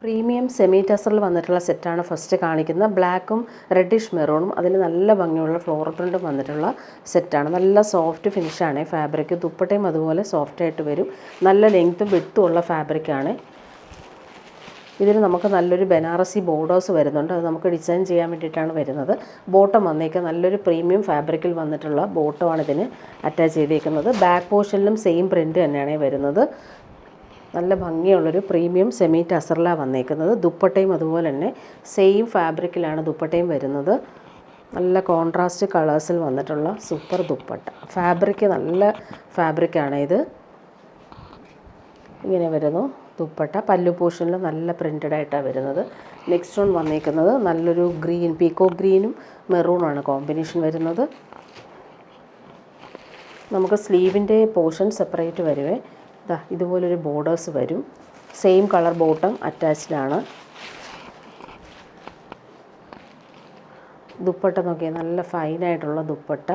Premium semi ടസറിൽ വന്നിട്ടുള്ള സെറ്റാണ് first കാണിക്കുന്നത്. ബ്ലാക്കും റെഡിഷ് മെറൂണും അതിൽ നല്ല ഭംഗിയുള്ള ഫ്ലോറൽ പ്രിൻറ്റും വന്നിട്ടുള്ള സെറ്റാണ്. നല്ല സോഫ്റ്റ് ഫിനിഷാണ് ഫാബ്രിക്. ദുപ്പട്ടയും അതുപോലെ സോഫ്റ്റായിട്ട് വരും. നല്ല ലെങ്ത്തും വിഡ്ത്തും ഉള്ള ഫാബ്രിക്കാണ്. ഇതിന് നമുക്ക് നല്ലൊരു ബനാറസി ബോർഡേഴ്സ് വരുന്നുണ്ട്. അത് നമുക്ക് ഡിസൈൻ ചെയ്യാൻ വേണ്ടിയിട്ടാണ് വരുന്നത്. ബോട്ടം വന്നേക്കുക നല്ലൊരു പ്രീമിയം ഫാബ്രിക്കിൽ വന്നിട്ടുള്ള ബോട്ടമാണ് ഇതിന് അറ്റാച്ച് ചെയ്തേക്കുന്നത്. ബാക്ക് പോർഷനിലും സെയിം പ്രിൻറ്റ് തന്നെയാണ് വരുന്നത്. നല്ല ഭംഗിയുള്ളൊരു പ്രീമിയം സെമി ടസറിലാണ് വന്നേക്കുന്നത്. ദുപ്പട്ടയും അതുപോലെ തന്നെ സെയിം ഫാബ്രിക്കിലാണ് ദുപ്പട്ടയും വരുന്നത്. നല്ല കോൺട്രാസ്റ്റ് കളേഴ്സിൽ വന്നിട്ടുള്ള സൂപ്പർ ദുപ്പട്ട. ഫാബ്രിക് നല്ല ഫാബ്രിക്കാണ് ഇത്. ഇങ്ങനെ വരുന്നു ദുപ്പട്ട. പല്ലു പോർഷനിൽ നല്ല പ്രിൻറ്റഡ് ആയിട്ടാണ് വരുന്നത്. നെക്സ്റ്റ് വൺ വന്നേക്കുന്നത് നല്ലൊരു ഗ്രീൻ, പീക്കോ ഗ്രീനും മെറൂണാണ് കോമ്പിനേഷൻ വരുന്നത്. നമുക്ക് സ്ലീവിൻ്റെ പോർഷൻ സെപ്പറേറ്റ് വരുവേ. ഇതുപോലൊരു ബോർഡേഴ്സ് വരും. സെയിം കളർ ബോട്ടം അറ്റാച്ച്ഡാണ്. ദുപ്പട്ട നോക്കിയാൽ നല്ല ഫൈനായിട്ടുള്ള ദുപ്പട്ട.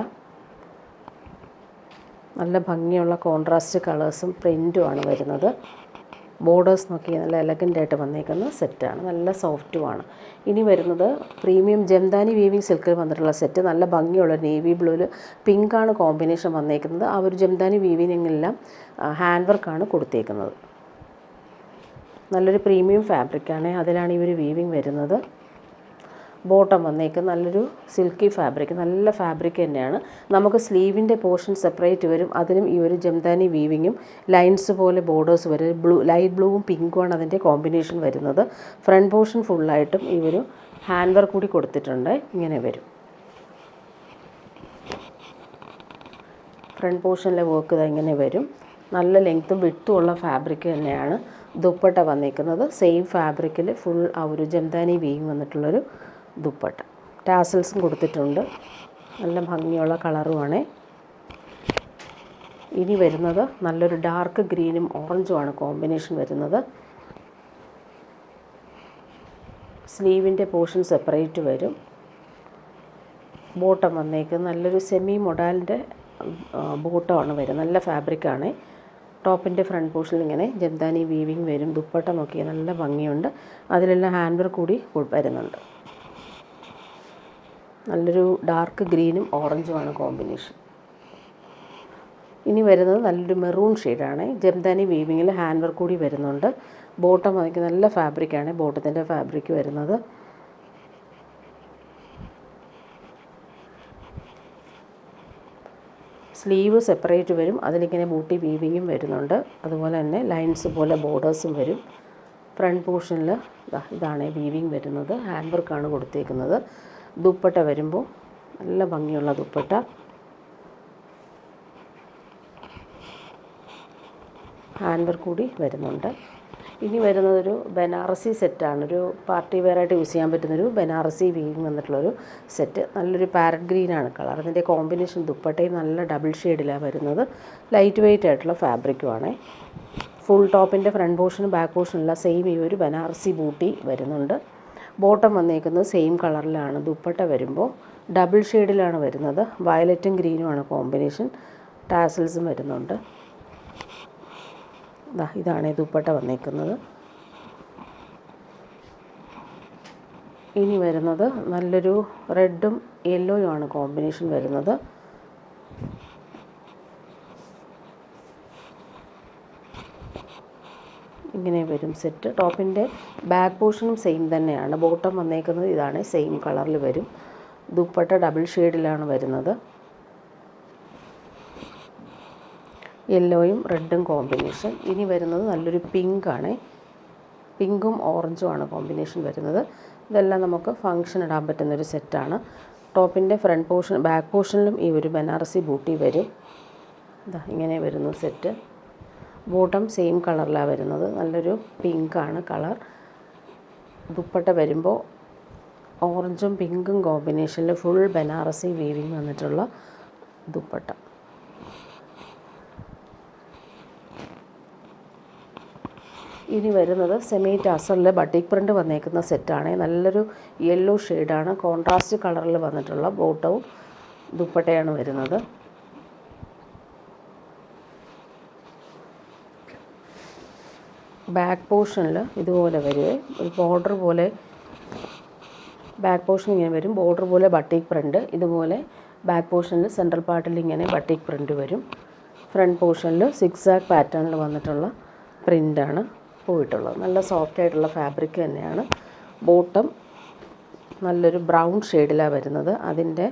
നല്ല ഭംഗിയുള്ള കോൺട്രാസ്റ്റ് കളേഴ്സും പ്രിൻറ്റുമാണ് വരുന്നത്. ബോർഡേഴ്സ് നോക്കി നല്ല എലഗൻ്റായിട്ട് വന്നേക്കുന്ന സെറ്റാണ്. നല്ല സോഫ്റ്റുമാണ്. ഇനി വരുന്നത് പ്രീമിയം ജംദാനി വീവിങ് സിൽക്കിൽ വന്നിട്ടുള്ള സെറ്റ്. നല്ല ഭംഗിയുള്ള നേവി ബ്ലൂവിൽ പിങ്കാണ് കോമ്പിനേഷൻ വന്നേക്കുന്നത്. ആ ഒരു ജംദാനി വീവിങ്ങിലെല്ലാം ഹാൻഡ് വർക്കാണ് കൊടുത്തേക്കുന്നത്. നല്ലൊരു പ്രീമിയം ഫാബ്രിക്കാണ്. അതിലാണ് ഈ ഒരു വീവിങ് വരുന്നത്. ബോട്ടം വന്നേക്ക് നല്ലൊരു സിൽക്കി ഫാബ്രിക്. നല്ല ഫാബ്രിക് തന്നെയാണ്. നമുക്ക് സ്ലീവിൻ്റെ പോർഷൻ സെപ്പറേറ്റ് വരും. അതിനും ഈ ഒരു ജംദാനി വീവിങ്ങും ലൈൻസ് പോലെ ബോർഡേഴ്സ് വരും. ലൈറ്റ് ബ്ലൂവും പിങ്കുമാണ് അതിൻ്റെ കോമ്പിനേഷൻ വരുന്നത്. ഫ്രണ്ട് പോർഷൻ ഫുള്ളായിട്ടും ഈ ഒരു ഹാൻഡ് വർക്ക് കൂടി കൊടുത്തിട്ടുണ്ട്. ഇങ്ങനെ വരും. ഫ്രണ്ട് പോർഷനിലെ വർക്ക് ഇങ്ങനെ വരും. നല്ല ലെങ്ത്തും വിഡ്ത്തും ഉള്ള ഫാബ്രിക് തന്നെയാണ് ദുപ്പട്ട വന്നേക്കുന്നത്. സെയിം ഫാബ്രിക്കിൽ ഫുൾ ആ ഒരു ജംദാനി വീവിങ് വന്നിട്ടുള്ളൊരു ദുപ്പട്ട. ടാസൽസും കൊടുത്തിട്ടുണ്ട്. നല്ല ഭംഗിയുള്ള കളറുമാണ്. ഇനി വരുന്നത് നല്ലൊരു ഡാർക്ക് ഗ്രീനും ഓറഞ്ചുമാണ് കോമ്പിനേഷൻ വരുന്നത്. സ്ലീവിൻ്റെ പോർഷൻ സെപ്പറേറ്റ് വരും. ബോട്ടം വന്നേക്ക് നല്ലൊരു സെമി മൊഡാലിൻ്റെ ബോട്ടമാണ് വരുന്നത്. നല്ല ഫാബ്രിക്കാണ്. ടോപ്പിൻ്റെ ഫ്രണ്ട് പോർഷനിൽ ഇങ്ങനെ ജംദാനി വീവിങ് വരും. ദുപ്പട്ട നോക്കിയാൽ നല്ല ഭംഗിയുണ്ട്. അതിലെല്ലാം ഹാൻഡ് വർക്ക് കൂടി വരുന്നുണ്ട്. നല്ലൊരു ഡാർക്ക് ഗ്രീനും ഓറഞ്ചുമാണ് കോമ്പിനേഷൻ. ഇനി വരുന്നത് നല്ലൊരു മെറൂൺ ഷെയ്ഡാണ്. ജംദാനി വീവിങ്ങിൽ ഹാൻഡ് വർക്ക് കൂടി വരുന്നുണ്ട്. ബോട്ടം വന്നിട്ട് നല്ല ഫാബ്രിക്കാണ് ബോട്ടത്തിൻ്റെ ഫാബ്രിക് വരുന്നത്. സ്ലീവ് സെപ്പറേറ്റ് വരും. അതിലിങ്ങനെ ബൂട്ടി വീവിങ്ങും വരുന്നുണ്ട്. അതുപോലെ തന്നെ ലൈൻസ് പോലെ ബോർഡേഴ്സും വരും. ഫ്രണ്ട് പോർഷനിൽ ഇതാണ് വീവിങ് വരുന്നത്. ഹാൻഡ് വർക്കാണ് കൊടുത്തേക്കുന്നത്. ദുപ്പട്ട വരുമ്പോൾ നല്ല ഭംഗിയുള്ള ദുപ്പട്ട. ഹാൻഡ് വർക്ക് കൂടി വരുന്നുണ്ട്. ഇനി വരുന്നതൊരു ബനാറസി സെറ്റാണ്. ഒരു പാർട്ടി വെയറായിട്ട് യൂസ് ചെയ്യാൻ പറ്റുന്നൊരു ബനാറസി വീവിങ് വന്നിട്ടുള്ളൊരു സെറ്റ്. നല്ലൊരു പാരറ്റ് ഗ്രീനാണ് കളർ. അതിൻ്റെ കോമ്പിനേഷൻ ദുപ്പട്ടയും നല്ല ഡബിൾ ഷെയ്ഡിലാണ് വരുന്നത്. ലൈറ്റ് വെയ്റ്റ് ആയിട്ടുള്ള ഫാബ്രിക്കുമാണ്. ഫുൾ ടോപ്പിൻ്റെ ഫ്രണ്ട് പോർഷനും ബാക്ക് പോർഷനെല്ലാം സെയിം ഈ ഒരു ബനാറസി ബൂട്ടി വരുന്നുണ്ട്. ബോട്ടം വന്നേക്കുന്നത് സെയിം കളറിലാണ്. ദുപ്പട്ട വരുമ്പോൾ ഡബിൾ ഷെയ്ഡിലാണ് വരുന്നത്. വയലറ്റും ഗ്രീനുമാണ് കോമ്പിനേഷൻ. ടാസൽസും വരുന്നുണ്ട്. ഇതാണ് ദുപ്പട്ട വന്നേക്കുന്നത്. ഇനി വരുന്നത് നല്ലൊരു റെഡും യെല്ലോയുമാണ് കോമ്പിനേഷൻ വരുന്നത്. ഇങ്ങനെ വരും സെറ്റ്. ടോപ്പിൻ്റെ ബാക്ക് പോർഷനും സെയിം തന്നെയാണ്. ബോട്ടം വന്നേക്കുന്നത് ഇതാണ് സെയിം കളറിൽ വരും. ദുപ്പട്ട ഡബിൾ ഷെയ്ഡിലാണ് വരുന്നത്. യെല്ലോയും റെഡും കോമ്പിനേഷൻ. ഇനി വരുന്നത് നല്ലൊരു പിങ്കാണ്. പിങ്കും ഓറഞ്ചുമാണ് കോമ്പിനേഷൻ വരുന്നത്. ഇതെല്ലാം നമുക്ക് ഫങ്ഷൻ ഇടാൻ പറ്റുന്നൊരു സെറ്റാണ്. ടോപ്പിൻ്റെ ഫ്രണ്ട് പോർഷൻ ബാക്ക് പോർഷനിലും ഈ ഒരു ബനാറസി ബൂട്ടി വരും. ഇങ്ങനെ വരുന്നു സെറ്റ്. ബോട്ടം സെയിം കളറിലാണ് വരുന്നത്. നല്ലൊരു പിങ്കാണ് കളർ. ദുപ്പട്ട വരുമ്പോൾ ഓറഞ്ചും പിങ്കും കോമ്പിനേഷനിൽ ഫുൾ ബനാറസി വീവിങ് വന്നിട്ടുള്ള ദുപ്പട്ട. ഇനി വരുന്നത് സെമി ടസറിൽ ബട്ടിക് പ്രിൻ്റ് വന്നേക്കുന്ന സെറ്റാണ്. നല്ലൊരു യെല്ലോ ഷെയ്ഡാണ്. കോൺട്രാസ്റ്റ് കളറിൽ വന്നിട്ടുള്ള ബോട്ടവും ദുപ്പട്ടയാണ് വരുന്നത്. ബാക്ക് പോർഷനിൽ ഇതുപോലെ വരുവേ, ഒരു ബോർഡർ പോലെ ബാക്ക് പോർഷൻ ഇങ്ങനെ വരും, ബോർഡർ പോലെ ബട്ടിക് പ്രിൻ്റ്. ഇതുപോലെ ബാക്ക് പോർഷനിൽ സെൻട്രൽ പാർട്ടിൽ ഇങ്ങനെ ബട്ടിക് പ്രിൻ്റ് വരും. ഫ്രണ്ട് പോർഷനിൽ സിക്സാക് പാറ്റേണിൽ വന്നിട്ടുള്ള പ്രിൻ്റാണ് പോയിട്ടുള്ളത്. നല്ല സോഫ്റ്റ് ആയിട്ടുള്ള ഫാബ്രിക് തന്നെയാണ്. ബോട്ടം നല്ലൊരു ബ്രൗൺ ഷെയ്ഡിലാണ് വരുന്നത്. അതിൻ്റെ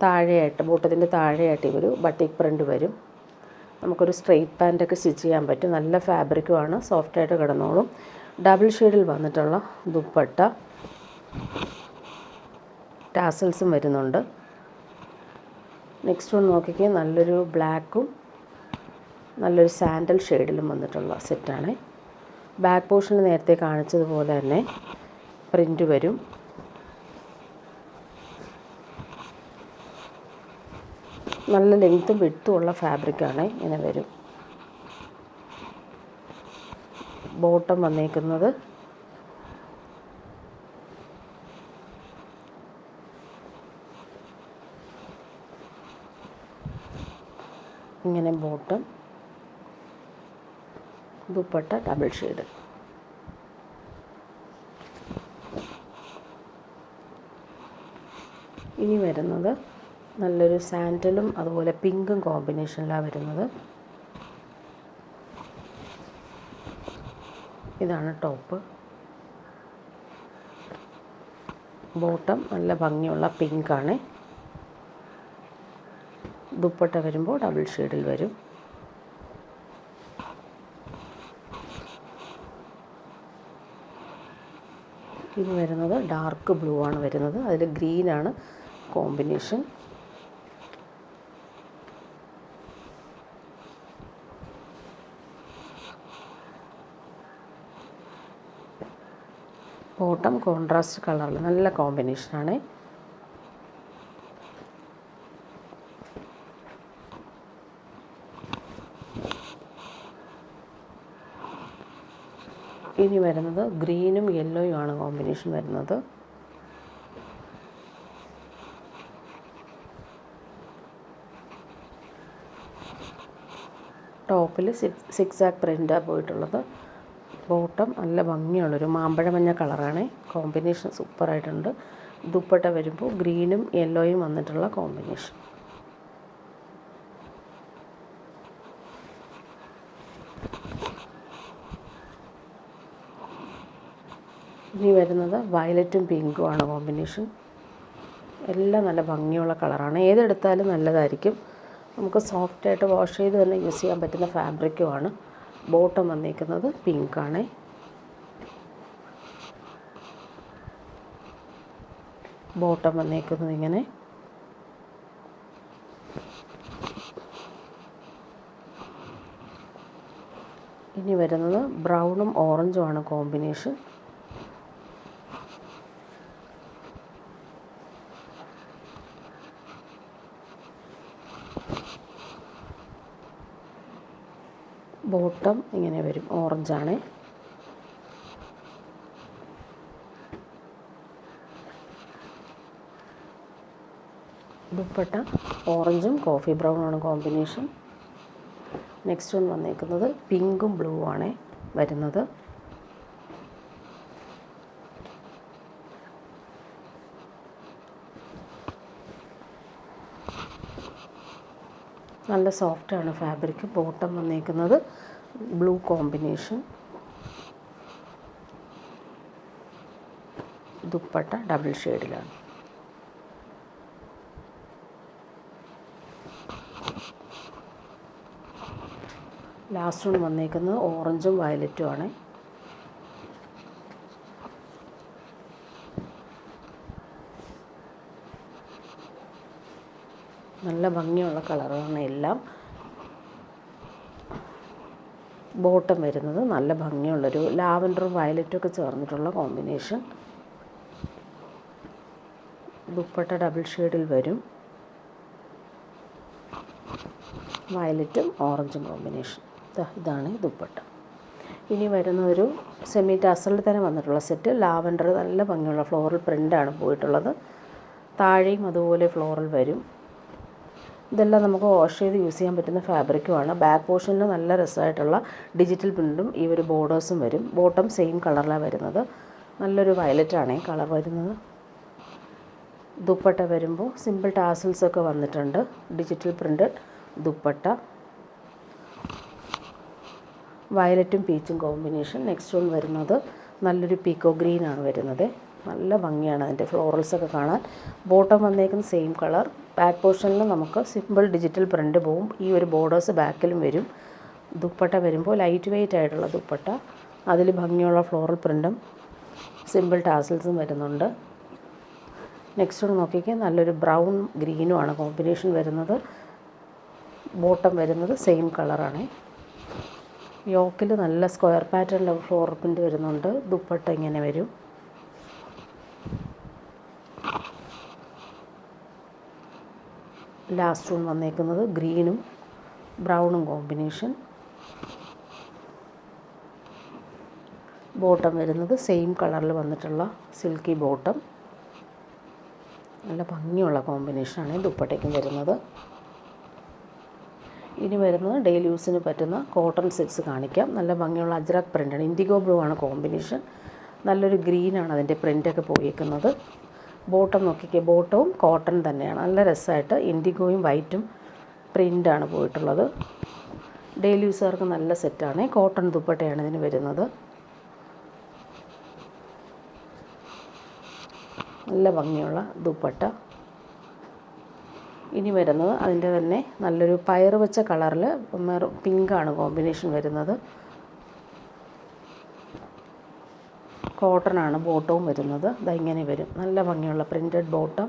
താഴെയായിട്ട്, ബോട്ടത്തിൻ്റെ താഴെയായിട്ട് ഒരു ബട്ടിക് പ്രിൻ്റ് വരും. നമുക്കൊരു സ്ട്രെയിറ്റ് പാൻറ്റൊക്കെ സ്റ്റിച്ച് ചെയ്യാൻ പറ്റും. നല്ല ഫാബ്രിക്കുമാണ്, സോഫ്റ്റായിട്ട് കിടന്നോളും. ഡബിൾ ഷെയ്ഡിൽ വന്നിട്ടുള്ള ദുപ്പട്ട, ടാസൽസും വരുന്നുണ്ട്. നെക്സ്റ്റ് വൺ നോക്കിക്കേ, നല്ലൊരു ബ്ലാക്കും നല്ലൊരു സാൻഡൽ ഷെയ്ഡിലും വന്നിട്ടുള്ള സെറ്റാണ്. ബാക്ക് പോർഷന് നേരത്തെ കാണിച്ചതുപോലെ തന്നെ പ്രിൻ്റ് വരും. നല്ല ലെങ്ത്തും വിഡ്ത്തും ഉള്ള ഫാബ്രിക്കാണ്, ഇങ്ങനെ വരും. ബോട്ടം വന്നേക്കുന്നത് ഇങ്ങനെ, ബോട്ടം, ദുപ്പട്ട ഡബിൾ ഷെയ്ഡ്. ഇനി വരുന്നത് നല്ലൊരു സാൻഡലും അതുപോലെ പിങ്കും കോമ്പിനേഷനിലാണ് വരുന്നത്. ഇതാണ് ടോപ്പ്. ബോട്ടം നല്ല ഭംഗിയുള്ള പിങ്കാണ്. ദുപ്പട്ട വരുമ്പോൾ ഡബിൾ ഷെയ്ഡിൽ വരും. ഇനി വരുന്നത് ഡാർക്ക് ബ്ലൂ ആണ് വരുന്നത്. അതിൽ ഗ്രീനാണ് കോമ്പിനേഷൻ. ബോട്ടം കോൺട്രാസ്റ്റ് കളറിൽ നല്ല കോമ്പിനേഷനാണ്. ഇനി വരുന്നത് ഗ്രീനും യെല്ലോയും ആണ് കോമ്പിനേഷൻ വരുന്നത്. ടോപ്പിൽ സിക്സാക് പ്രിൻ്റാണ് പോയിട്ടുള്ളത്. ബോട്ടം നല്ല ഭംഗിയുള്ളൊരു മാമ്പഴ മഞ്ഞ കളറാണ്. കോമ്പിനേഷൻ സൂപ്പറായിട്ടുണ്ട്. ദുപ്പട്ട വരുമ്പോൾ ഗ്രീനും യെല്ലോയും വന്നിട്ടുള്ള കോമ്പിനേഷൻ. ഇനി വരുന്നത് വയലറ്റും പിങ്കും ആണ് കോമ്പിനേഷൻ. എല്ലാം നല്ല ഭംഗിയുള്ള കളറാണ്. ഏതെടുത്താലും നല്ലതായിരിക്കും. നമുക്ക് സോഫ്റ്റായിട്ട് വാഷ് ചെയ്ത് തന്നെ യൂസ് ചെയ്യാൻ പറ്റുന്ന ഫാബ്രിക്കുമാണ്. ബോട്ടം വന്നിരിക്കുന്നത് പിങ്കാണ്. ബോട്ടം വന്നിരിക്കുന്നത് ഇങ്ങനെ. ഇനി വരുന്നത് ബ്രൗണും ഓറഞ്ചും ആണ് കോമ്പിനേഷൻ. ബോട്ടം ഇങ്ങനെ വരും, ഓറഞ്ചാണ്. ദുപ്പട്ട ഓറഞ്ചും കോഫി ബ്രൗണുമാണ് കോമ്പിനേഷൻ. നെക്സ്റ്റ് വൺ വന്നേക്കുന്നത് പിങ്കും ബ്ലൂ ആണ് വരുന്നത്. നല്ല സോഫ്റ്റാണ് ഫാബ്രിക്. ബോട്ടം വന്നേക്കുന്നത് ബ്ലൂ കോമ്പിനേഷൻ. ദുപ്പട്ട ഡബിൾ ഷെയ്ഡിലാണ്. ലാസ്റ്റ് വൺ വന്നേക്കുന്നത് ഓറഞ്ചും വയലറ്റും ആണ്. നല്ല ഭംഗിയുള്ള കളറാണ് എല്ലാം. ബോട്ടം വരുന്നത് നല്ല ഭംഗിയുള്ളൊരു ലാവൻഡറും വയലറ്റും ഒക്കെ ചേർന്നിട്ടുള്ള കോമ്പിനേഷൻ. ദുപ്പട്ട ഡബിൾ ഷെയ്ഡിൽ വരും, വയലറ്റും ഓറഞ്ചും കോമ്പിനേഷൻ. ഇതാണ് ദുപ്പട്ട. ഇനി വരുന്ന ഒരു സെമി ടാസലിൽ തന്നെ വന്നിട്ടുള്ള സെറ്റ്. ലാവൻഡർ നല്ല ഭംഗിയുള്ള ഫ്ലോറൽ പ്രിൻ്റാണ് പോയിട്ടുള്ളത്. താഴെയും അതുപോലെ ഫ്ലോറൽ വരും. ഇതെല്ലാം നമുക്ക് വാഷ് ചെയ്ത് യൂസ് ചെയ്യാൻ പറ്റുന്ന ഫാബ്രിക്കുമാണ്. ബാക്ക് പോർഷനിൽ നല്ല രസമായിട്ടുള്ള ഡിജിറ്റൽ പ്രിൻറ്റും ഈ ഒരു ബോർഡേഴ്സും വരും. ബോട്ടം സെയിം കളറിലാണ് വരുന്നത്. നല്ലൊരു വയലറ്റാണ് കളർ വരുന്നത്. ദുപ്പട്ട വരുമ്പോൾ സിമ്പിൾ ടാസിൽസൊക്കെ വന്നിട്ടുണ്ട്. ഡിജിറ്റൽ പ്രിൻറ്റഡ് ദുപ്പട്ട, വയലറ്റും പീച്ചും കോമ്പിനേഷൻ. നെക്സ്റ്റ് വൺ വരുന്നത് നല്ലൊരു പീക്കോ ഗ്രീനാണ് വരുന്നത്. നല്ല ഭംഗിയാണ് അതിൻ്റെ ഫ്ലോറൽസൊക്കെ കാണാൻ. ബോട്ടം വന്നേക്കുന്ന സെയിം കളർ. ബാക്ക് പോർഷനിൽ നമുക്ക് സിമ്പിൾ ഡിജിറ്റൽ പ്രിൻ്റ് പോവും. ഈ ഒരു ബോർഡേഴ്സ് ബാക്കിലും വരും. ദുപ്പട്ട വരുമ്പോൾ ലൈറ്റ് വെയ്റ്റ് ആയിട്ടുള്ള ദുപ്പട്ട, അതിൽ ഭംഗിയുള്ള ഫ്ലോറൽ പ്രിൻറ്റും സിമ്പിൾ ടാസിൽസും വരുന്നുണ്ട്. നെക്സ്റ്റ് ഒന്ന് നോക്കിക്കാൻ നല്ലൊരു ബ്രൗൺ ഗ്രീനുമാണ് കോമ്പിനേഷൻ വരുന്നത്. ബോട്ടം വരുന്നത് സെയിം കളറാണ്. യോക്കിൽ നല്ല സ്ക്വയർ പാറ്റേണിൽ ഫ്ലോറൽ പ്രിൻ്റ് വരുന്നുണ്ട്. ദുപ്പട്ട ഇങ്ങനെ വരും. ലാസ്റ്റ് വൺ വന്നേക്കുന്നത് ഗ്രീനും ബ്രൗണും കോമ്പിനേഷൻ. ബോട്ടം വരുന്നത് സെയിം കളറിൽ വന്നിട്ടുള്ള സിൽക്കി ബോട്ടം. നല്ല ഭംഗിയുള്ള കോമ്പിനേഷനാണ് ദുപ്പട്ടയ്ക്കും വരുന്നത്. ഇനി വരുന്നത് ഡെയിലി യൂസിന് പറ്റുന്ന കോട്ടൺ സെറ്റ്സ് കാണിക്കാം. നല്ല ഭംഗിയുള്ള അജ്രക് പ്രിൻ്റാണ്. ഇൻഡിഗോ ബ്ലൂ ആണ് കോമ്പിനേഷൻ. നല്ലൊരു ഗ്രീനാണ് അതിൻ്റെ പ്രിൻ്റൊക്കെ പോയിരിക്കുന്നത്. ബോട്ടം നോക്കിക്കേ, ബോട്ടവും കോട്ടൺ തന്നെയാണ്. നല്ല രസമായിട്ട് ഇൻഡിഗോയും വൈറ്റും പ്രിൻ്റാണ് പോയിട്ടുള്ളത്. ഡെയിലി യൂസുകാർക്ക് നല്ല സെറ്റാണ്. കോട്ടൺ ദുപ്പട്ടയാണ് ഇതിന് വരുന്നത്. നല്ല ഭംഗിയുള്ള ദുപ്പട്ട. ഇനി വരുന്നത് അതിൻ്റെ തന്നെ നല്ലൊരു പയർ വെച്ച കളറിൽ പിങ്കാണ് കോമ്പിനേഷൻ വരുന്നത്. കോട്ടണാണ് ബോട്ടവും വരുന്നത്. ഇങ്ങനെ വരും. നല്ല ഭംഗിയുള്ള പ്രിൻറ്റഡ് ബോട്ടം.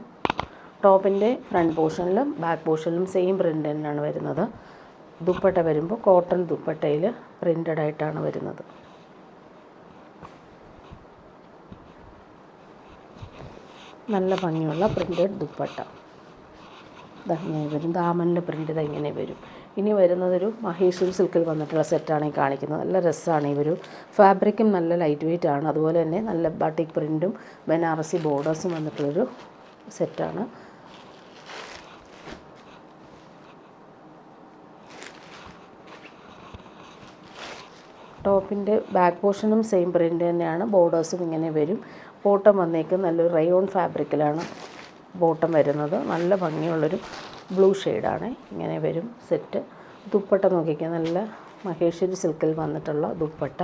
ടോപ്പിൻ്റെ ഫ്രണ്ട് പോർഷനിലും ബാക്ക് പോർഷനിലും സെയിം പ്രിൻ്റ് തന്നെയാണ് വരുന്നത്. ദുപ്പട്ട വരുമ്പോൾ കോട്ടൺ ദുപ്പട്ടയിൽ പ്രിൻ്റഡ് ആയിട്ടാണ് വരുന്നത്. നല്ല ഭംഗിയുള്ള പ്രിൻ്റഡ് ദുപ്പട്ട ഇങ്ങനെ വരും. ദാമനിലെ പ്രിൻ്റ് ഇങ്ങനെ വരും. ഇനി വരുന്നതൊരു മഹേശ്വരി സിൽക്കിൽ വന്നിട്ടുള്ള സെറ്റാണ് ഈ കാണിക്കുന്നത്. നല്ല രസമാണ്. ഈ ഒരു ഫാബ്രിക്കും നല്ല ലൈറ്റ് വെയ്റ്റ് ആണ്. അതുപോലെ തന്നെ നല്ല ബാട്ടിക് പ്രിൻറ്റും ബനാറസി ബോർഡേഴ്സും വന്നിട്ടുള്ളൊരു സെറ്റാണ്. ടോപ്പിൻ്റെ ബാക്ക് പോർഷനും സെയിം പ്രിൻ്റ് തന്നെയാണ്. ബോർഡേഴ്സും ഇങ്ങനെ വരും. ബോട്ടം വന്നേക്കും നല്ലൊരു റയോൺ ഫാബ്രിക്കിലാണ് ബോട്ടം വരുന്നത്. നല്ല ഭംഗിയുള്ളൊരു ബ്ലൂ ഷെയ്ഡാണ്. ഇങ്ങനെ വരും സെറ്റ്. ദുപ്പട്ട നോക്കിക്കാൻ നല്ല മഹേശ്വരി സിൽക്കിൽ വന്നിട്ടുള്ള ദുപ്പട്ട.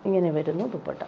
ഇങ്ങനെ വരുന്നു ദുപ്പട്ട.